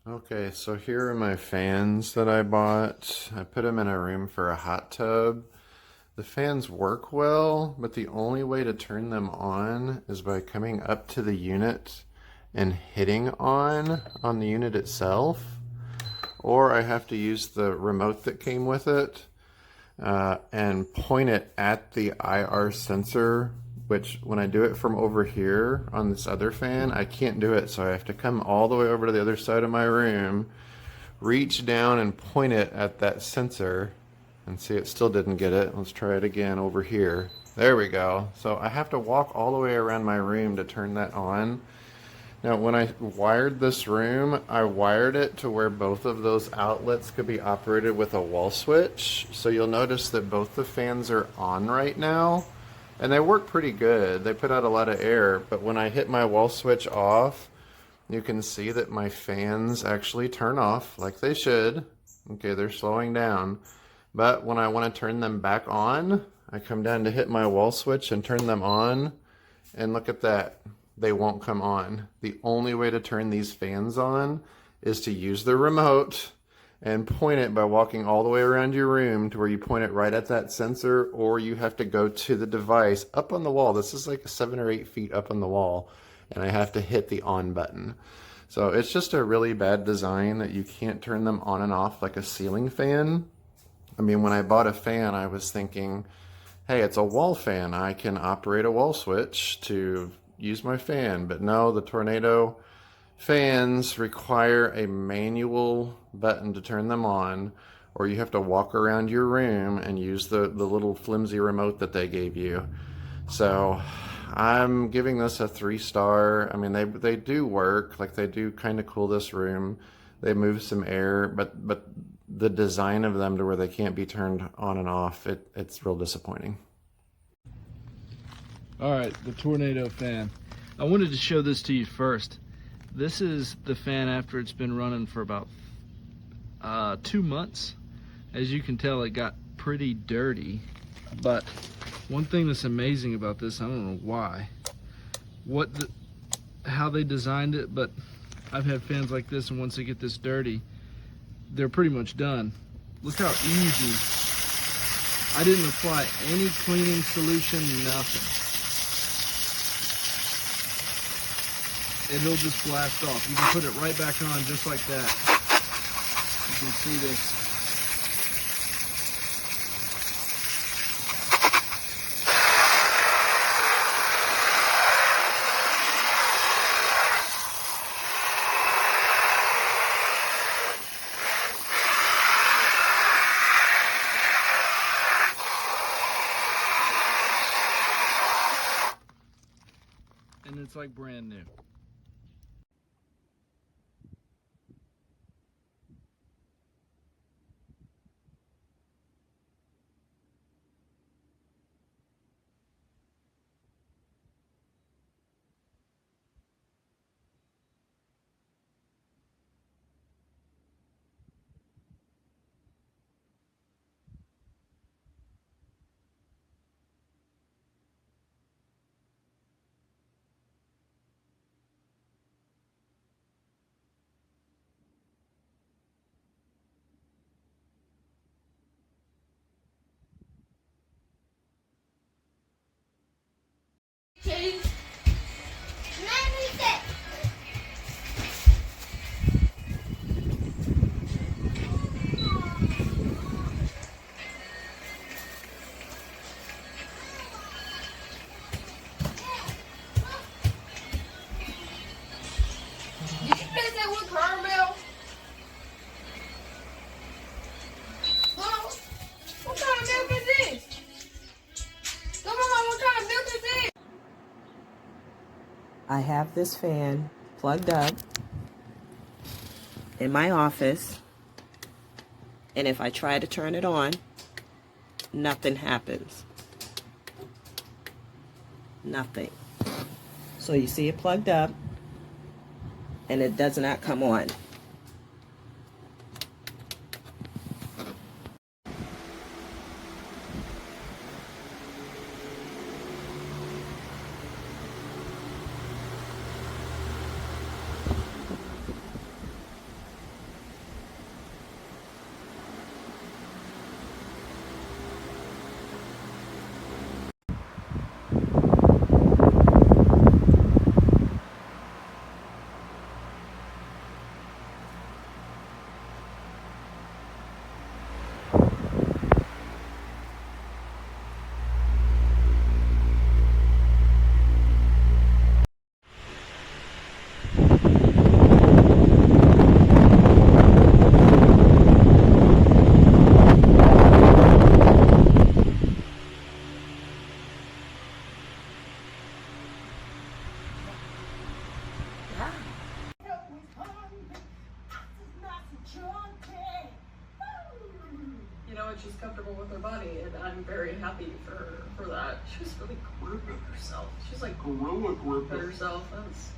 Okay, so here are my fans that I bought. I put them in a room for a hot tub. The fans work well, but the only way to turn them on is by coming up to the unit and hitting on the unit itself, or I have to use the remote that came with it and point it at the IR sensor, which when I do it from over here on this other fan, I can't do it. So I have to come all the way over to the other side of my room, reach down and point it at that sensor, and see, it still didn't get it. Let's try it again over here. There we go. So I have to walk all the way around my room to turn that on. Now, when I wired this room, I wired it to where both of those outlets could be operated with a wall switch. So you'll notice that both the fans are on right now, and they work pretty good. They put out a lot of air, but when I hit my wall switch off, you can see that my fans actually turn off like they should. Okay, they're slowing down. But when I want to turn them back on, I come down to hit my wall switch and turn them on, and look at that. They won't come on. The only way to turn these fans on is to use the remote and point it by walking all the way around your room to where you point it right at that sensor, or you have to go to the device up on the wall. This is like 7 or 8 feet up on the wall, and I have to hit the on button. So it's just a really bad design that you can't turn them on and off like a ceiling fan. I mean, when I bought a fan, I was thinking, hey, it's a wall fan. I can operate a wall switch to use my fan. But no, the Tornado fans require a manual button to turn them on, or you have to walk around your room and use the little flimsy remote that they gave you. So I'm giving this a 3-star. I mean, they do work. Like, they do kind of cool this room. They move some air, but the design of them to where they can't be turned on and off, it's real disappointing. All right, the Tornado fan. I wanted to show this to you first. This is the fan after it's been running for about 2 months. As you can tell, it got pretty dirty. But one thing that's amazing about this, I don't know why, how they designed it, but I've had fans like this, and once they get this dirty, they're pretty much done. Look how easy. I didn't apply any cleaning solution, nothing. It'll just blast off. You can put it right back on just like that. You can see this. And it's like brand new. I have this fan plugged up in my office, and if I try to turn it on, nothing happens. Nothing. So you see it plugged up, and it does not come on. much she's comfortable with her body, and I'm very happy for that. She was really gripping herself. She's like gorilla gripping herself. That was